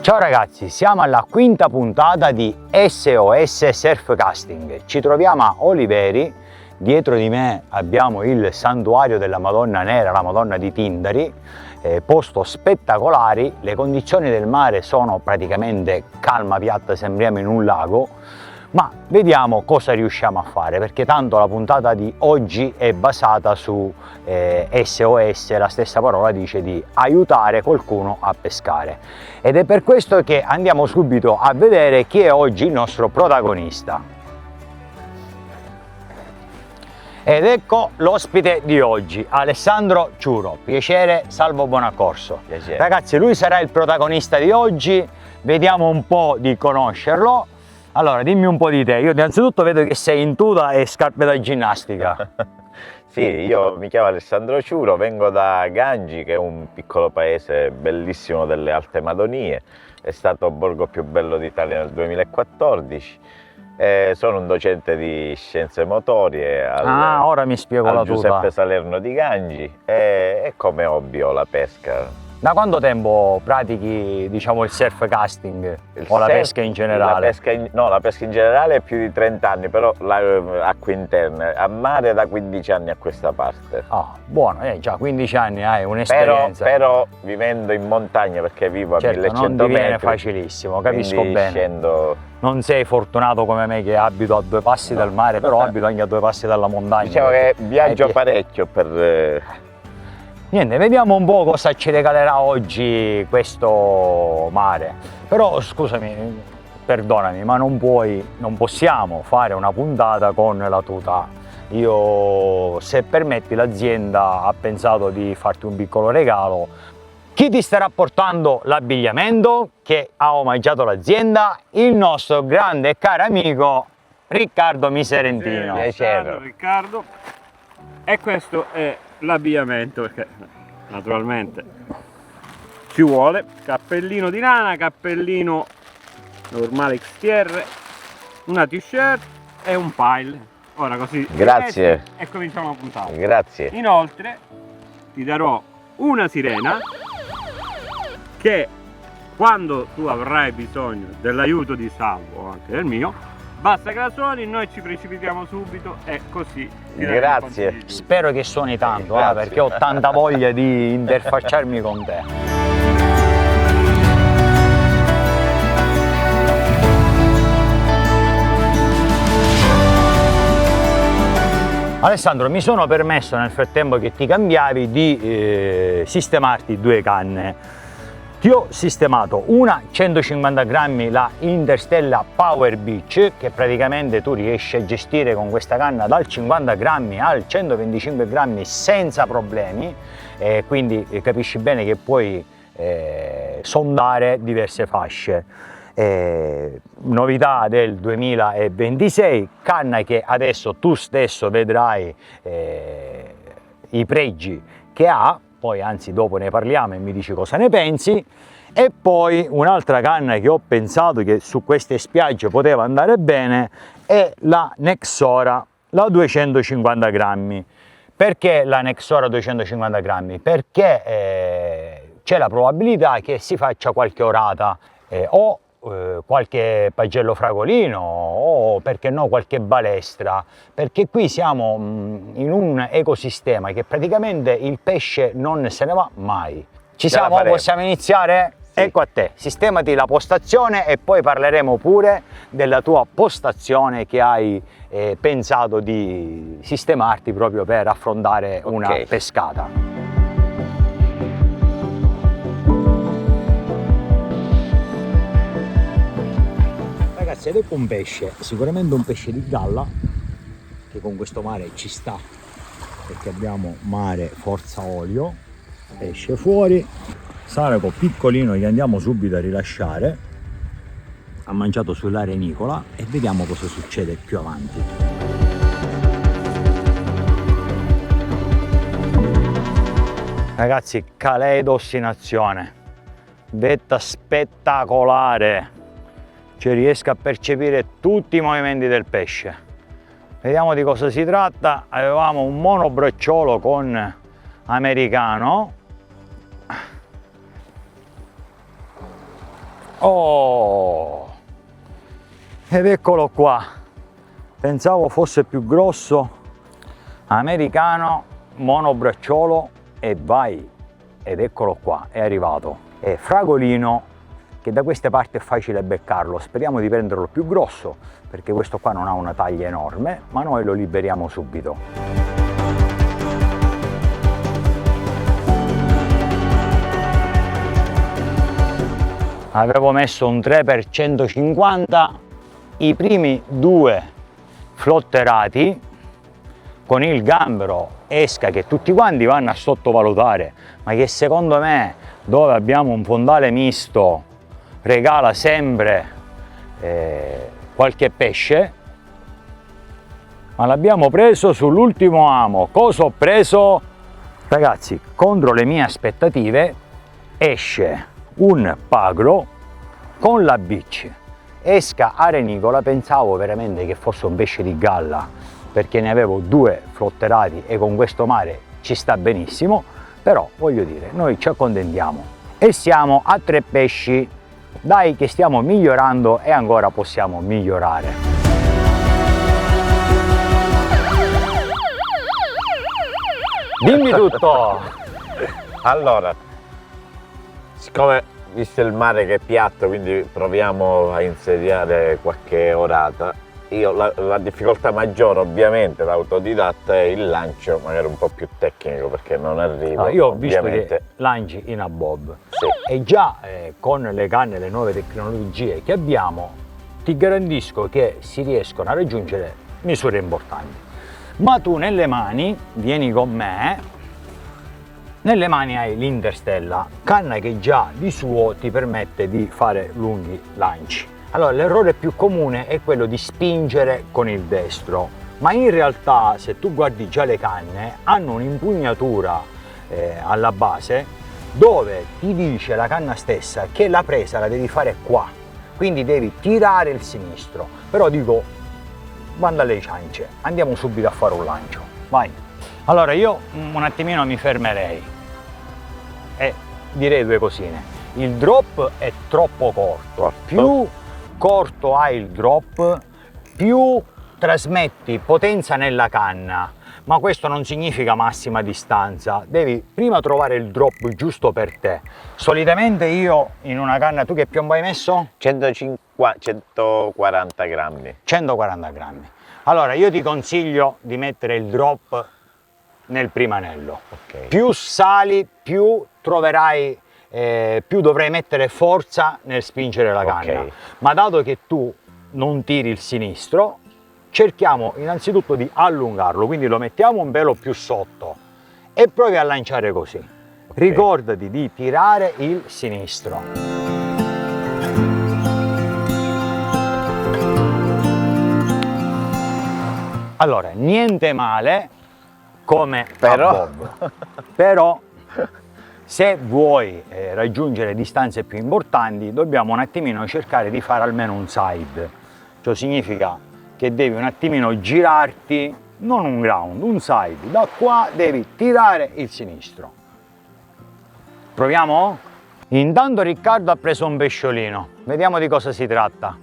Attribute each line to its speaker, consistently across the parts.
Speaker 1: Ciao ragazzi, siamo alla quinta puntata di SOS Surf Casting. Ci troviamo a Oliveri, dietro di me abbiamo il santuario della Madonna Nera, la Madonna di Tindari, posto spettacolari, le condizioni del mare sono praticamente calma piatta, sembriamo in un lago, ma vediamo cosa riusciamo a fare, perché tanto la puntata di oggi è basata su SOS, la stessa parola dice di aiutare qualcuno a pescare, ed è per questo che andiamo subito a vedere chi è oggi il nostro protagonista. Ed ecco l'ospite di oggi, Alessandro Ciuro. Piacere, salvo buon accorso.
Speaker 2: Piacere.
Speaker 1: Ragazzi, lui sarà il protagonista di oggi, vediamo un po' di conoscerlo. Allora, dimmi un po' di te. Io innanzitutto vedo che sei in tuta e scarpe da ginnastica.
Speaker 2: Sì, io mi chiamo Alessandro Ciuro, vengo da Gangi, che è un piccolo paese bellissimo delle Alte Madonie, è stato borgo più bello d'Italia nel 2014. Sono un docente di scienze motorie
Speaker 1: Ora mi spiego la tuta.
Speaker 2: Giuseppe Salerno di Gangi e come hobby ho la pesca.
Speaker 1: Da quanto tempo pratichi, diciamo, il surf casting o la pesca in generale?
Speaker 2: La pesca in generale è più di 30 anni, però acque interne, a mare da 15 anni a questa parte.
Speaker 1: Ah, buono, già 15 anni hai un'esperienza.
Speaker 2: Però vivendo in montagna, perché vivo a 1100
Speaker 1: non diviene
Speaker 2: metri.
Speaker 1: Facilissimo, capisco bene.
Speaker 2: Scendo...
Speaker 1: Non sei fortunato come me che abito a 2 passi dal mare, però abito anche a 2 passi dalla montagna.
Speaker 2: Diciamo che viaggio parecchio per...
Speaker 1: Niente, vediamo un po' cosa ci regalerà oggi questo mare. Però scusami, perdonami, ma non possiamo fare una puntata con la tuta. Io, se permetti, l'azienda ha pensato di farti un piccolo regalo. Chi ti starà portando l'abbigliamento che ha omaggiato l'azienda? Il nostro grande e caro amico Riccardo Miserentino.
Speaker 2: Piacere.
Speaker 3: Riccardo. E questo è l'abbigliamento, perché naturalmente ci vuole cappellino di lana, cappellino normale XTR, una t-shirt e un pile. Ora così
Speaker 2: grazie
Speaker 3: e cominciamo la puntata.
Speaker 2: Grazie.
Speaker 3: Inoltre ti darò una sirena che, quando tu avrai bisogno dell'aiuto di salvo o anche del mio, basta che la suoni, noi ci precipitiamo subito e così.
Speaker 2: Grazie.
Speaker 1: Spero che suoni tanto, perché ho tanta voglia di interfacciarmi con te. Alessandro, mi sono permesso nel frattempo che ti cambiavi di sistemarti 2 canne. Ti ho sistemato una 150 grammi, la Interstella Power Beach, che praticamente tu riesci a gestire con questa canna dal 50 grammi al 125 grammi senza problemi, quindi capisci bene che puoi sondare diverse fasce. Novità del 2026, canna che adesso tu stesso vedrai i pregi che ha. Poi anzi dopo ne parliamo e mi dici cosa ne pensi. E poi un'altra canna che ho pensato che su queste spiagge poteva andare bene è la Nexora, la 250 grammi. Perché la Nexora 250 grammi? Perché c'è la probabilità che si faccia qualche orata o qualche pagello fragolino o, perché no, qualche balestra, perché qui siamo in un ecosistema che praticamente il pesce non se ne va mai. Ci siamo? Possiamo iniziare? Sì. Ecco a te, sistemati la postazione e poi parleremo pure della tua postazione che hai pensato di sistemarti proprio per affrontare una pescata. Ed ecco un pesce, sicuramente un pesce di galla, che con questo mare ci sta, perché abbiamo mare forza olio, esce fuori, saraco piccolino che andiamo subito a rilasciare, ha mangiato sull'arenicola e vediamo cosa succede più avanti. Ragazzi, Kaleidos in azione, vetta spettacolare. Cioè riesco a percepire tutti i movimenti del pesce. Vediamo di cosa si tratta. Avevamo un monobracciolo con americano Oh, ed eccolo qua, pensavo fosse più grosso, americano, monobracciolo, e vai, ed eccolo qua, è arrivato. È fragolino, che da queste parti è facile beccarlo, speriamo di prenderlo più grosso, perché questo qua non ha una taglia enorme, ma noi lo liberiamo subito. Avevo messo un 3 per 150, i primi due flotterati con il gambero esca, che tutti quanti vanno a sottovalutare, ma che secondo me, dove abbiamo un fondale misto, regala sempre qualche pesce. Ma l'abbiamo preso sull'ultimo amo. Cosa ho preso? Ragazzi, contro le mie aspettative esce un pagro con la bic, esca arenicola. Pensavo veramente che fosse un pesce di galla, perché ne avevo due flotterati e con questo mare ci sta benissimo, però voglio dire, noi ci accontentiamo e siamo a 3 pesci. Dai che stiamo migliorando e ancora possiamo migliorare. Dimmi tutto!
Speaker 2: Allora, siccome visto il mare che è piatto, quindi proviamo a insediare qualche orata. Io la difficoltà maggiore ovviamente da autodidatta è il lancio magari un po' più tecnico, perché non arrivo.
Speaker 1: Io ho visto
Speaker 2: ovviamente
Speaker 1: che lanci in a bob,
Speaker 2: sì.
Speaker 1: e già con le canne, le nuove tecnologie che abbiamo, ti garantisco che si riescono a raggiungere misure importanti. Ma tu nelle mani, vieni con me, nelle mani hai l'Interstella, canna che già di suo ti permette di fare lunghi lanci. Allora, l'errore più comune è quello di spingere con il destro, ma in realtà se tu guardi già le canne hanno un'impugnatura alla base dove ti dice la canna stessa che la presa la devi fare qua, quindi devi tirare il sinistro. Però dico, banda alle ciance, andiamo subito a fare un lancio, vai. Allora io un attimino mi fermerei e direi due cosine. Il drop è troppo corto, più corto hai il drop, più trasmetti potenza nella canna, ma questo non significa massima distanza, devi prima trovare il drop giusto per te. Solitamente io in una canna, tu che piombo hai messo?
Speaker 2: 140 grammi.
Speaker 1: 140 grammi. Allora io ti consiglio di mettere il drop nel primo anello.
Speaker 2: Okay.
Speaker 1: Più sali, più troverai, più dovrai mettere forza nel spingere la canna.
Speaker 2: Okay.
Speaker 1: Ma dato che tu non tiri il sinistro, cerchiamo innanzitutto di allungarlo, quindi lo mettiamo un pelo più sotto e provi a lanciare così. Okay. Ricordati di tirare il sinistro. Allora, niente male come però se vuoi raggiungere distanze più importanti dobbiamo un attimino cercare di fare almeno un side. Ciò significa che devi un attimino girarti, non un ground, un side. Da qua devi tirare il sinistro. Proviamo? Intanto Riccardo ha preso un pesciolino, vediamo di cosa si tratta.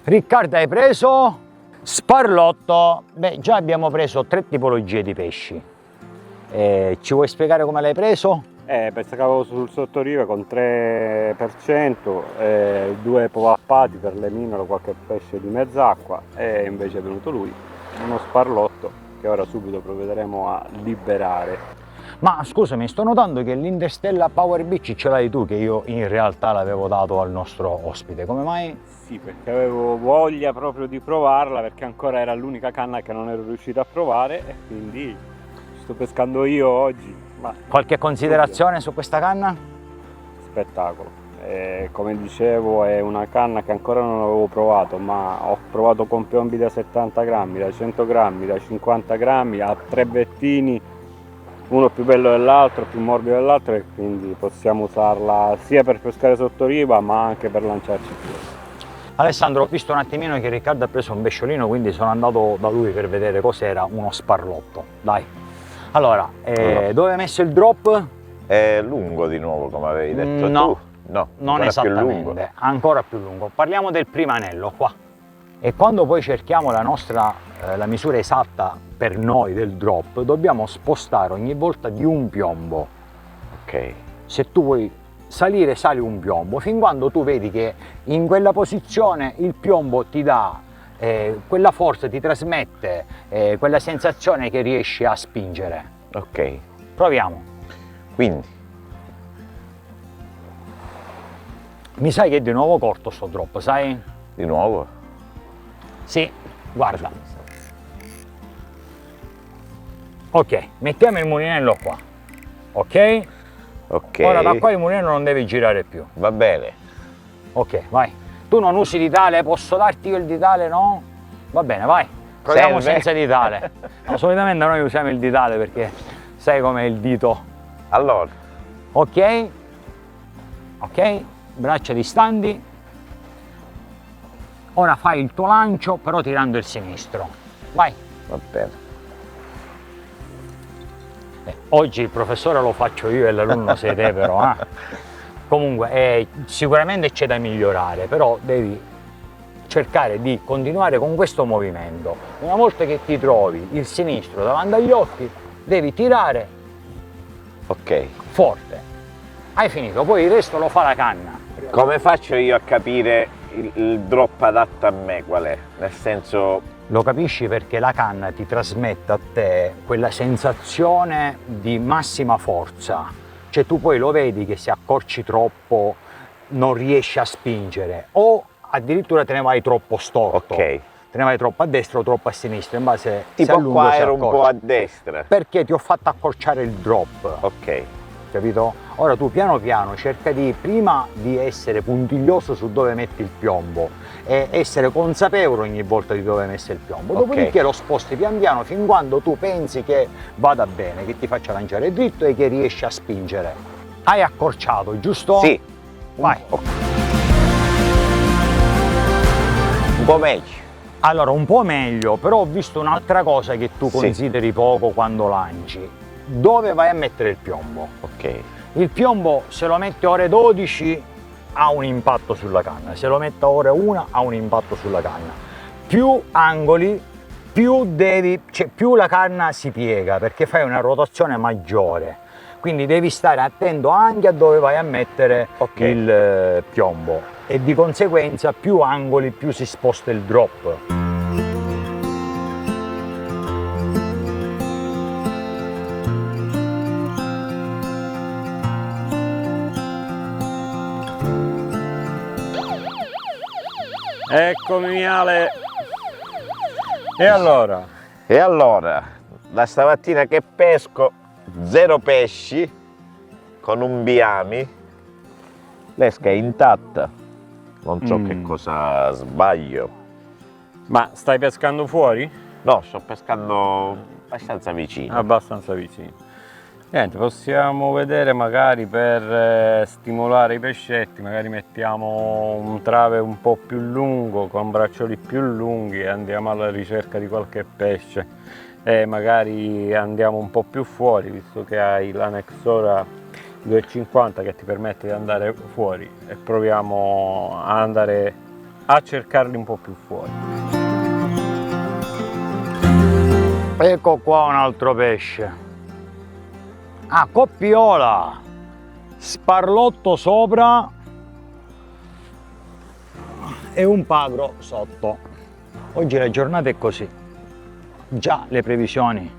Speaker 1: Riccardo, hai preso sparlotto. Beh, già abbiamo preso 3 tipologie di pesci. Ci vuoi spiegare come l'hai preso?
Speaker 3: Pescavo sul sottoriva con 3%, 2 povappati per le minore, qualche pesce di mezz'acqua, e invece è venuto lui, uno sparlotto che ora subito provvederemo a liberare.
Speaker 1: Ma scusami, sto notando che l'Interstella Power Beach ce l'hai tu, che io in realtà l'avevo dato al nostro ospite, come mai?
Speaker 3: Sì, perché avevo voglia proprio di provarla, perché ancora era l'unica canna che non ero riuscito a provare e quindi sto pescando io oggi. Ma
Speaker 1: qualche considerazione su questa canna?
Speaker 3: Spettacolo. Come dicevo, è una canna che ancora non avevo provato, ma ho provato con piombi da 70 grammi, da 100 grammi, da 50 grammi, a 3 bettini, uno più bello dell'altro, più morbido dell'altro, e quindi possiamo usarla sia per pescare sotto riva ma anche per lanciarci più.
Speaker 1: Alessandro, ho visto un attimino che Riccardo ha preso un pesciolino, quindi sono andato da lui per vedere cos'era uno sparlotto. Dai. Allora, dove hai messo il drop?
Speaker 2: È lungo di nuovo, come avevi detto
Speaker 1: No.
Speaker 2: tu? No,
Speaker 1: Non
Speaker 2: ancora più lungo.
Speaker 1: esattamente, ancora più lungo. Parliamo del primo anello qua. E quando poi cerchiamo la misura esatta per noi del drop, dobbiamo spostare ogni volta di un piombo.
Speaker 2: Ok,
Speaker 1: Se tu vuoi salire, sali un piombo, fin quando tu vedi che in quella posizione il piombo ti dà quella forza, ti trasmette quella sensazione che riesci a spingere.
Speaker 2: ok.
Speaker 1: Proviamo.
Speaker 2: Quindi,
Speaker 1: Mi sai che è di nuovo corto sto drop, sai?
Speaker 2: di nuovo?
Speaker 1: Sì, guarda. Ok, mettiamo il mulinello qua. Ok?
Speaker 2: Ok.
Speaker 1: Ora da qua il mulinello non deve girare più.
Speaker 2: Va bene.
Speaker 1: Ok, vai. Tu non usi ditale, posso darti io il ditale, no? Va bene, vai. Proviamo
Speaker 2: Serve?
Speaker 1: senza ditale. No, solitamente noi usiamo il ditale perché sai com'è il dito.
Speaker 2: Allora,
Speaker 1: Ok? Ok? Braccia distanti. Ora fai il tuo lancio, però tirando il sinistro. Vai.
Speaker 2: va bene.
Speaker 1: Oggi il professore lo faccio io e l'alunno sei te però. Comunque sicuramente c'è da migliorare, però devi cercare di continuare con questo movimento. Una volta che ti trovi il sinistro davanti agli occhi, devi tirare
Speaker 2: Ok.
Speaker 1: forte. Hai finito, poi il resto lo fa la canna.
Speaker 2: Come faccio io a capire il drop adatto a me qual è? Nel senso,
Speaker 1: Lo capisci perché la canna ti trasmette a te quella sensazione di massima forza. Cioè tu poi lo vedi che se accorci troppo non riesci a spingere o addirittura te ne vai troppo storto.
Speaker 2: ok.
Speaker 1: Te ne vai troppo a destra o troppo a sinistra, in base se
Speaker 2: Tipo
Speaker 1: allungo o
Speaker 2: qua
Speaker 1: se
Speaker 2: ero un po'
Speaker 1: accorcio.
Speaker 2: a destra.
Speaker 1: Perché ti ho fatto accorciare il drop,
Speaker 2: Ok.
Speaker 1: capito? Ora tu piano piano cerca prima di essere puntiglioso su dove metti il piombo e essere consapevole ogni volta di dove hai messo il piombo.
Speaker 2: Ok.
Speaker 1: Dopodiché lo sposti pian piano fin quando tu pensi che vada bene, che ti faccia lanciare dritto e che riesci a spingere. Hai accorciato, giusto?
Speaker 2: Sì.
Speaker 1: Vai.
Speaker 2: Un po' meglio.
Speaker 1: Allora, un po' meglio, però ho visto un'altra cosa che tu
Speaker 2: Sì.
Speaker 1: consideri poco quando lanci. Dove vai a mettere il piombo?
Speaker 2: Ok.
Speaker 1: Il piombo, se lo metti a ore 12, ha un impatto sulla canna, se lo metto a ore 1 ha un impatto sulla canna. Più angoli, più la canna si piega perché fai una rotazione maggiore. Quindi devi stare attento anche a dove vai a mettere
Speaker 2: Ok.
Speaker 1: il piombo e di conseguenza più angoli, più si sposta il drop.
Speaker 3: Eccomi Ale. E allora?
Speaker 2: E allora, da stamattina che pesco, 0 pesci con un biami. L'esca è intatta. Non so che cosa sbaglio.
Speaker 3: Ma stai pescando fuori?
Speaker 2: No, sto pescando abbastanza vicino.
Speaker 3: Abbastanza vicino. Niente, possiamo vedere magari per stimolare i pescetti, magari mettiamo un trave un po' più lungo con braccioli più lunghi e andiamo alla ricerca di qualche pesce e magari andiamo un po' più fuori, visto che hai l'Anexora 250 che ti permette di andare fuori e proviamo a andare a cercarli un po' più fuori.
Speaker 1: Ecco qua un altro pesce. Ah, coppiola, sparlotto sopra e un pagro sotto. Oggi la giornata è così. Già la previsione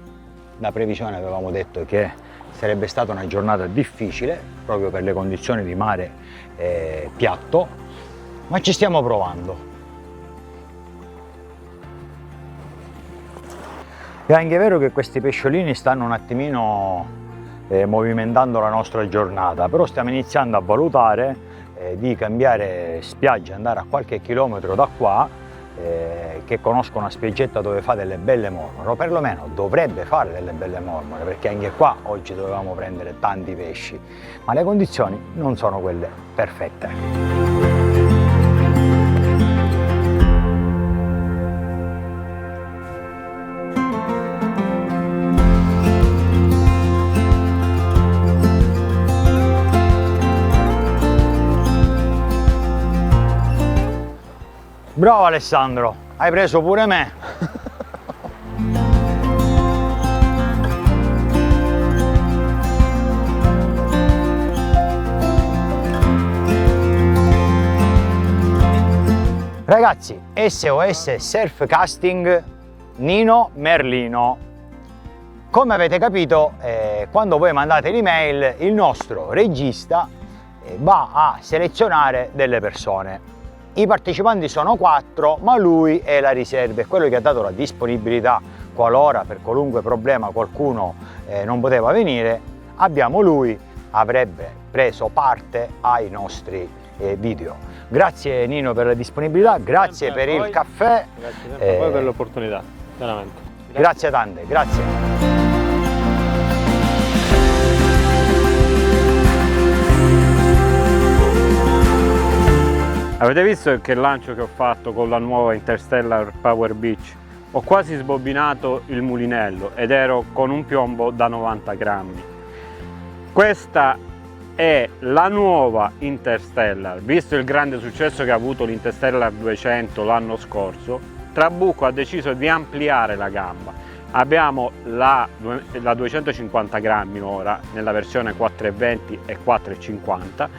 Speaker 1: avevamo detto che sarebbe stata una giornata difficile proprio per le condizioni di mare piatto, ma ci stiamo provando. È anche vero che questi pesciolini stanno un attimino movimentando la nostra giornata, però stiamo iniziando a valutare di cambiare spiaggia, andare a qualche chilometro da qua che conosco una spiaggetta dove fa delle belle mormore, o perlomeno dovrebbe fare delle belle mormore, perché anche qua oggi dovevamo prendere tanti pesci, ma le condizioni non sono quelle perfette. Bravo Alessandro, hai preso pure me. Ragazzi, SOS Surf Casting Nino Merlino. Come avete capito, quando voi mandate l'email, il nostro regista va a selezionare delle persone. I partecipanti sono 4, ma lui è la riserva, è quello che ha dato la disponibilità qualora per qualunque problema qualcuno non poteva venire. Abbiamo lui, avrebbe preso parte ai nostri video. Grazie Nino per la disponibilità, grazie per il caffè.
Speaker 3: Grazie a voi per l'opportunità, veramente.
Speaker 1: Grazie tante, grazie.
Speaker 3: Avete visto che lancio che ho fatto con la nuova Interstellar Power Beach? Ho quasi sbobbinato il mulinello ed ero con un piombo da 90 grammi. Questa è la nuova Interstellar. Visto il grande successo che ha avuto l'Interstellar 200 l'anno scorso, Trabucco ha deciso di ampliare la gamba. Abbiamo la 250 grammi ora nella versione 4,20 e 4,50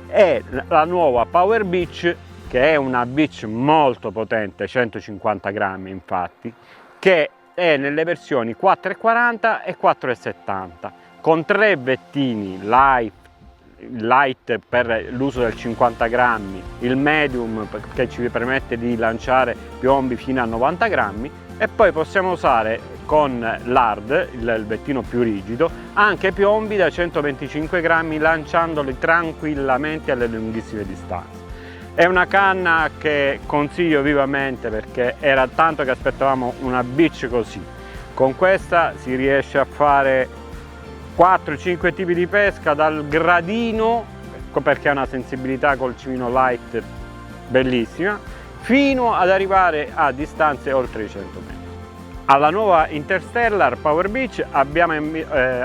Speaker 3: e la nuova Power Beach, che è una beach molto potente, 150 grammi infatti, che è nelle versioni 4,40 e 4,70 con 3 vettini light per l'uso del 50 grammi, il medium che ci permette di lanciare piombi fino a 90 grammi e poi possiamo usare con l'hard, il vettino più rigido, anche piombi da 125 grammi lanciandoli tranquillamente alle lunghissime distanze. È una canna che consiglio vivamente perché era tanto che aspettavamo una beach così. Con questa si riesce a fare 4-5 tipi di pesca, dal gradino, perché ha una sensibilità col cimino light bellissima, fino ad arrivare a distanze oltre i 100 metri. Alla nuova Interstellar Power Beach abbiamo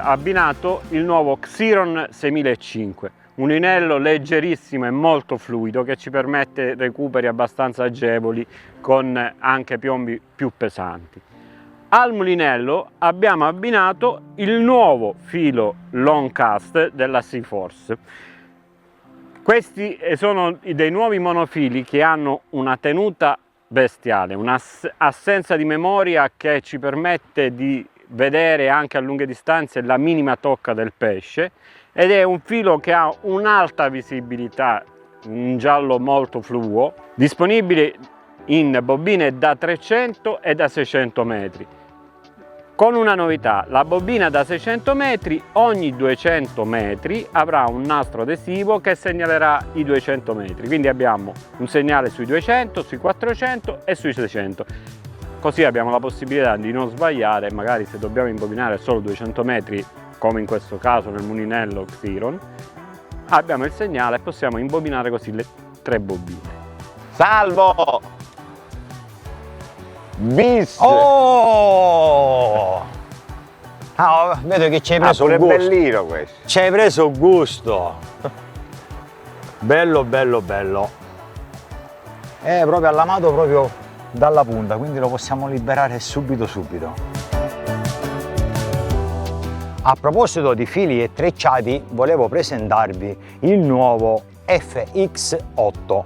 Speaker 3: abbinato il nuovo Xiron 6005, un inello leggerissimo e molto fluido che ci permette recuperi abbastanza agevoli con anche piombi più pesanti. Al mulinello abbiamo abbinato il nuovo filo long cast della Seaforce. Questi sono dei nuovi monofili che hanno una tenuta bestiale, un'assenza di memoria che ci permette di vedere anche a lunghe distanze la minima tocca del pesce, ed è un filo che ha un'alta visibilità, un giallo molto fluo, disponibile in bobine da 300 e da 600 metri. Con una novità: la bobina da 600 metri ogni 200 metri avrà un nastro adesivo che segnalerà i 200 metri, quindi abbiamo un segnale sui 200, sui 400 e sui 600. Così abbiamo la possibilità di non sbagliare, magari se dobbiamo imbobinare solo 200 metri, come in questo caso nel mulinello Xiron, abbiamo il segnale e possiamo imbobinare così le 3 bobine.
Speaker 2: Salvo! Bis!
Speaker 1: Oh! Ah, vedo che ci hai preso
Speaker 2: pure
Speaker 1: un gusto.
Speaker 2: bellino questo.
Speaker 1: Ci hai preso un gusto. Bello, bello, bello. È proprio allamato proprio dalla punta, quindi lo possiamo liberare subito. A proposito di fili e trecciati, volevo presentarvi il nuovo FX8,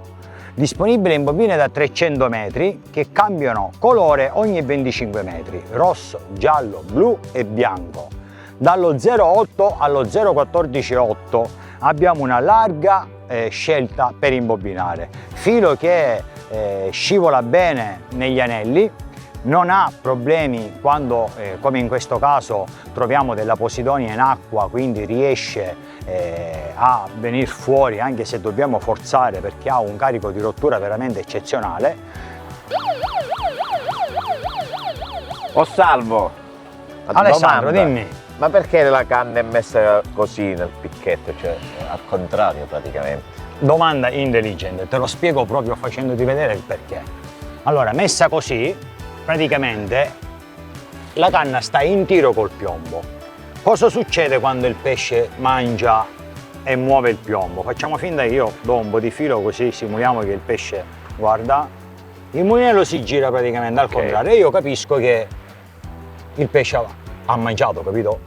Speaker 1: disponibile in bobine da 300 metri che cambiano colore ogni 25 metri, rosso, giallo, blu e bianco. Dallo 0,8 allo 0,14,8 abbiamo una larga scelta per imbobinare, filo che scivola bene negli anelli, non ha problemi quando, come in questo caso, troviamo della posidonia in acqua, quindi riesce a venire fuori anche se dobbiamo forzare, perché ha un carico di rottura veramente eccezionale.
Speaker 2: Salvo!
Speaker 1: Alessandro,
Speaker 2: domanda.
Speaker 1: dimmi.
Speaker 2: Ma perché la canna è messa così nel picchetto, cioè al contrario praticamente?
Speaker 1: Domanda intelligente, te lo spiego proprio facendoti vedere il perché. Allora, messa così, praticamente la canna sta in tiro col piombo. Cosa succede quando il pesce mangia e muove il piombo? Facciamo finta che io do un po' di filo, così simuliamo che il pesce, guarda, il mulinello si gira praticamente al contrario e io capisco che il pesce ha mangiato, capito?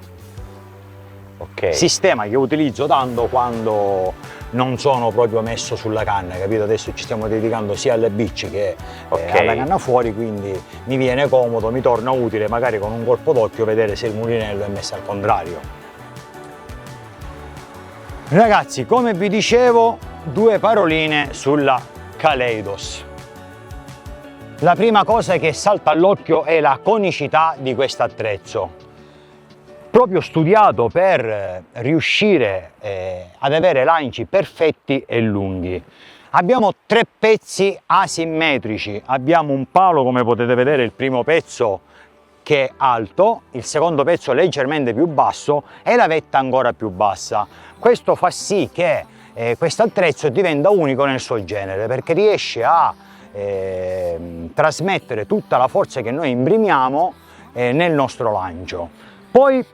Speaker 2: Ok.
Speaker 1: Sistema che utilizzo tanto quando non sono proprio messo sulla canna, capito? Adesso ci stiamo dedicando sia alle bici che alla canna fuori, quindi mi viene comodo, mi torna utile magari con un colpo d'occhio vedere se il mulinello è messo al contrario. Ragazzi, come vi dicevo, due paroline sulla Kaleidos. La prima cosa che salta all'occhio è la conicità di questo attrezzo, proprio studiato per riuscire ad avere lanci perfetti e lunghi. Abbiamo tre pezzi asimmetrici, abbiamo un palo, come potete vedere, il primo pezzo che è alto, il secondo pezzo leggermente più basso e la vetta ancora più bassa. Questo fa sì che questo attrezzo diventa unico nel suo genere, perché riesce a trasmettere tutta la forza che noi imprimiamo nel nostro lancio. Poi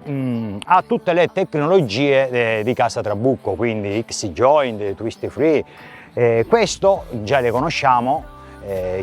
Speaker 1: ha tutte le tecnologie di casa Trabucco, quindi X-Joint, Twist Free, questo già le conosciamo,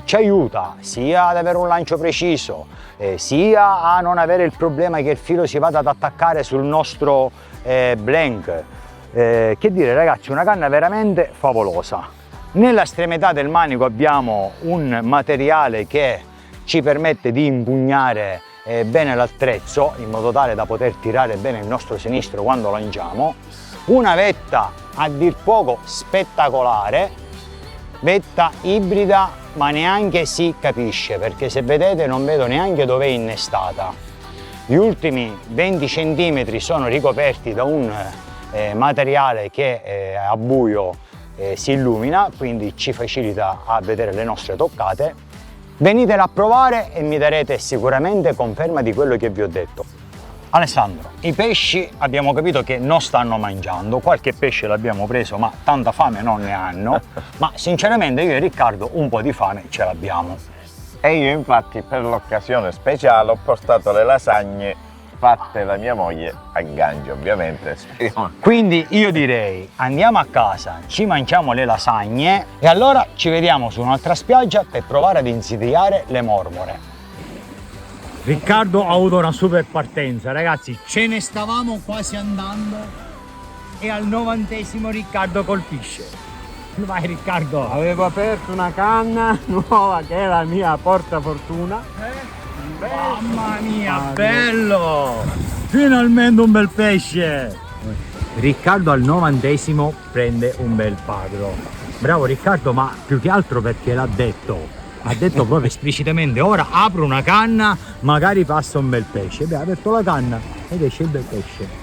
Speaker 1: ci aiuta sia ad avere un lancio preciso, sia a non avere il problema che il filo si vada ad attaccare sul nostro blank. Che dire ragazzi, una canna veramente favolosa. Nella estremità del manico abbiamo un materiale che ci permette di impugnare bene l'attrezzo in modo tale da poter tirare bene il nostro sinistro quando lanciamo. Una vetta a dir poco spettacolare, vetta ibrida, ma neanche si capisce, perché se vedete non vedo neanche dove è innestata. Gli ultimi 20 cm sono ricoperti da un materiale che a buio si illumina, quindi ci facilita a vedere le nostre toccate. Venitela a provare e mi darete sicuramente conferma di quello che vi ho detto. Alessandro, i pesci abbiamo capito che non stanno mangiando, qualche pesce l'abbiamo preso ma tanta fame non ne hanno, ma sinceramente io e Riccardo un po' di fame ce l'abbiamo.
Speaker 2: E io infatti per l'occasione speciale ho portato le lasagne fatte da mia moglie a Gangi, ovviamente.
Speaker 1: Quindi io direi andiamo a casa, ci mangiamo le lasagne e allora ci vediamo su un'altra spiaggia per provare ad insidiare le mormore. Riccardo ha avuto una super partenza, ragazzi, ce ne stavamo quasi andando e al 90° Riccardo colpisce. Vai Riccardo!
Speaker 3: Avevo aperto una canna nuova che è la mia portafortuna.
Speaker 1: Mamma mia, bello! Finalmente un bel pesce! Riccardo al 90° prende un bel pagro. Bravo Riccardo, ma più che altro perché l'ha detto. Ha detto proprio esplicitamente, ora apro una canna, magari passa un bel pesce. Beh, ha aperto la canna ed esce il bel pesce.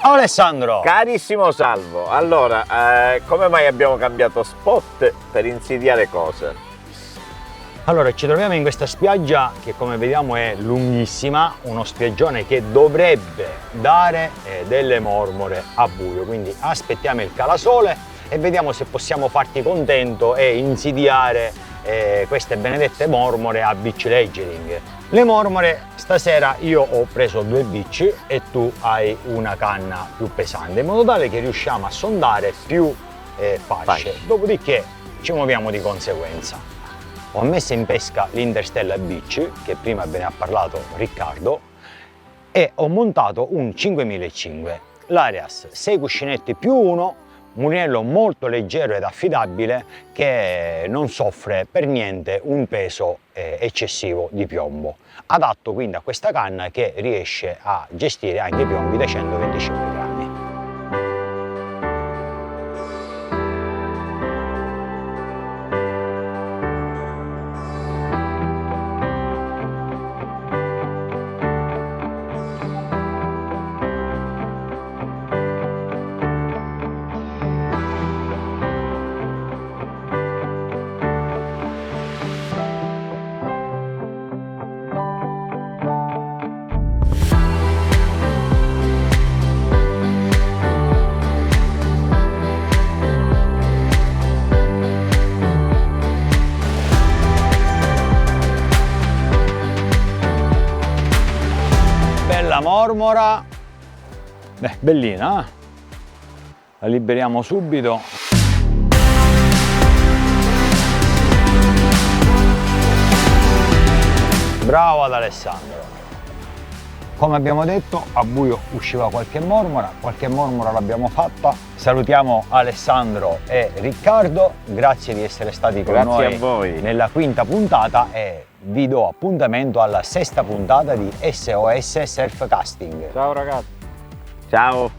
Speaker 1: Alessandro!
Speaker 2: Carissimo Salvo, allora, come mai abbiamo cambiato spot per insidiare cosa?
Speaker 1: Allora, ci troviamo in questa spiaggia che come vediamo è lunghissima, uno spiaggione che dovrebbe dare delle mormore a buio, quindi aspettiamo il calasole e vediamo se possiamo farti contento e insidiare queste benedette mormore a beach ledgering. Le mormore stasera io ho preso 2 bici e tu hai una canna più pesante, in modo tale che riusciamo a sondare più fasce, dopodiché ci muoviamo di conseguenza. Ho messo in pesca l'Interstellar Beach, che prima ve ne ha parlato Riccardo, e ho montato un 5005, l'Arias 6 cuscinetti più 1, mulinello molto leggero ed affidabile che non soffre per niente un peso eccessivo di piombo, adatto quindi a questa canna che riesce a gestire anche i piombi da 125 grammi. mormora. Beh, bellina, eh? La liberiamo subito. Bravo ad Alessandro. Come abbiamo detto, a buio usciva qualche mormora l'abbiamo fatta. Salutiamo Alessandro e Riccardo, grazie di essere stati con
Speaker 2: Grazie
Speaker 1: noi
Speaker 2: a voi.
Speaker 1: nella quinta puntata e vi do appuntamento alla sesta puntata di SOS Surf Casting.
Speaker 3: Ciao ragazzi.
Speaker 2: Ciao.